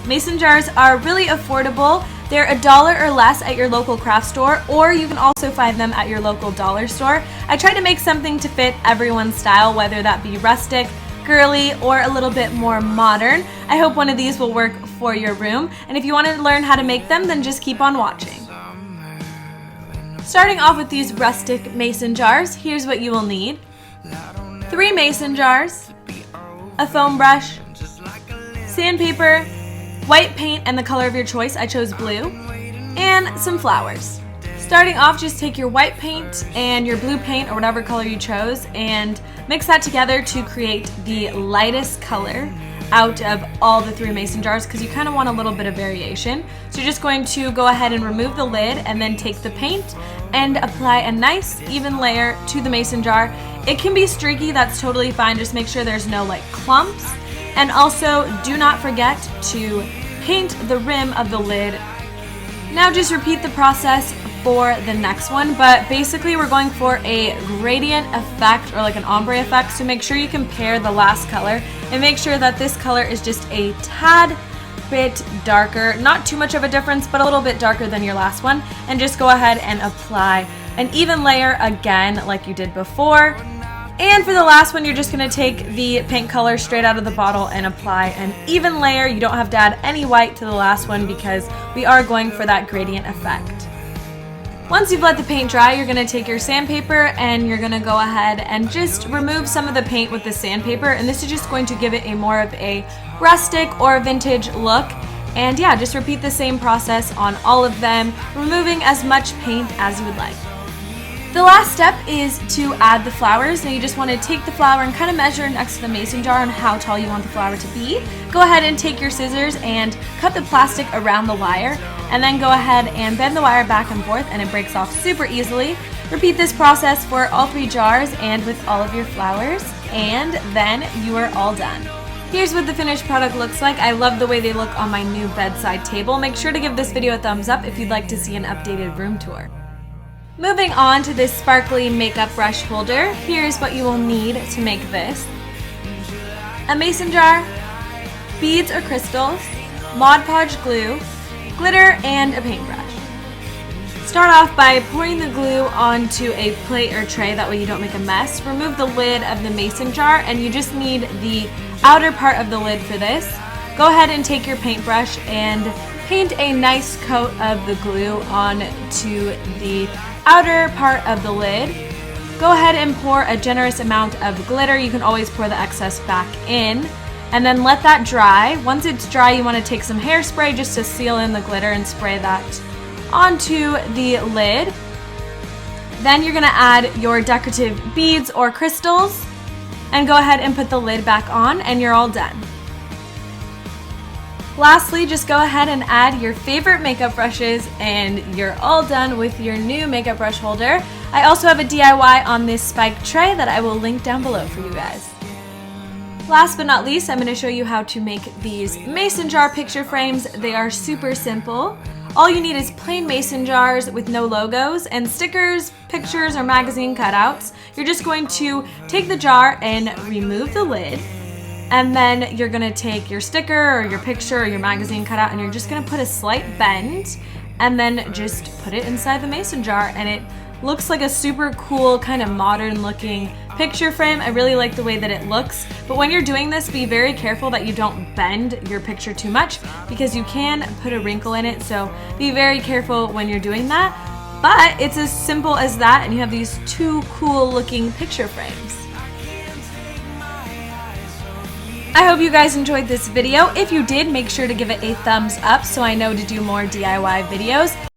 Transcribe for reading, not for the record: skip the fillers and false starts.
Mason jars are really affordable. They're $1 or less at your local craft store, or you can also find them at your local dollar store. I tried to make something to fit everyone's style, whether that be rustic, girly, or a little bit more modern. I hope one of these will work for your room, and if you want to learn how to make them, then just keep on watching. Starting off with these rustic mason jars, here's what you will need. 3 mason jars, a foam brush, sandpaper, white paint and the color of your choice, I chose blue, and some flowers. Starting off, just take your white paint and your blue paint or whatever color you chose and mix that together to create the lightest color out of all the 3 mason jars, because you kind of want a little bit of variation. So you're just going to go ahead and remove the lid and then take the paint and apply a nice even layer to the mason jar. It can be streaky, that's totally fine, just make sure there's no like clumps. And also do not forget to paint the rim of the lid. Now just repeat the process for the next one, but basically we're going for a gradient effect or like an ombre effect, so make sure you compare the last color and make sure that this color is just a tad bit darker, not too much of a difference, but a little bit darker than your last one, and just go ahead and apply an even layer again like you did before. And for the last one, you're just going to take the paint color straight out of the bottle and apply an even layer. You don't have to add any white to the last one because we are going for that gradient effect. Once you've let the paint dry, you're going to take your sandpaper and you're going to go ahead and just remove some of the paint with the sandpaper, and this is just going to give it a more of a rustic or vintage look. And yeah, just repeat the same process on all of them, removing as much paint as you would like. The last step is to add the flowers. Now you just want to take the flower and kind of measure next to the mason jar on how tall you want the flower to be. Go ahead and take your scissors and cut the plastic around the wire, and then go ahead and bend the wire back and forth and it breaks off super easily. Repeat this process for all 3 jars and with all of your flowers, and then you are all done. Here's what the finished product looks like. I love the way they look on my new bedside table. Make sure to give this video a thumbs up if you'd like to see an updated room tour. Moving on to this sparkly makeup brush holder, here's what you will need to make this. A mason jar, beads or crystals, Mod Podge glue, glitter, and a paintbrush. Start off by pouring the glue onto a plate or tray, that way you don't make a mess. Remove the lid of the mason jar and you just need the outer part of the lid for this. Go ahead and take your paintbrush and paint a nice coat of the glue onto the outer part of the lid. Go ahead and pour a generous amount of glitter. You can always pour the excess back in, and then let that dry. Once it's dry, you want to take some hairspray just to seal in the glitter and spray that onto the lid. Then you're going to add your decorative beads or crystals and go ahead and put the lid back on, and you're all done. Lastly, just go ahead and add your favorite makeup brushes and you're all done with your new makeup brush holder. I also have a DIY on this spike tray that I will link down below for you guys. Last but not least, I'm going to show you how to make these mason jar picture frames. They are super simple. All you need is plain mason jars with no logos and stickers, pictures, or magazine cutouts. You're just going to take the jar and remove the lid. And then you're going to take your sticker or your picture or your magazine cutout and you're just going to put a slight bend and then just put it inside the mason jar, and it looks like a super cool kind of modern looking picture frame. I really like the way that it looks, but when you're doing this, be very careful that you don't bend your picture too much because you can put a wrinkle in it, so be very careful when you're doing that. But it's as simple as that, and you have these 2 cool looking picture frames. I hope you guys enjoyed this video. If you did, make sure to give it a thumbs up so I know to do more DIY videos.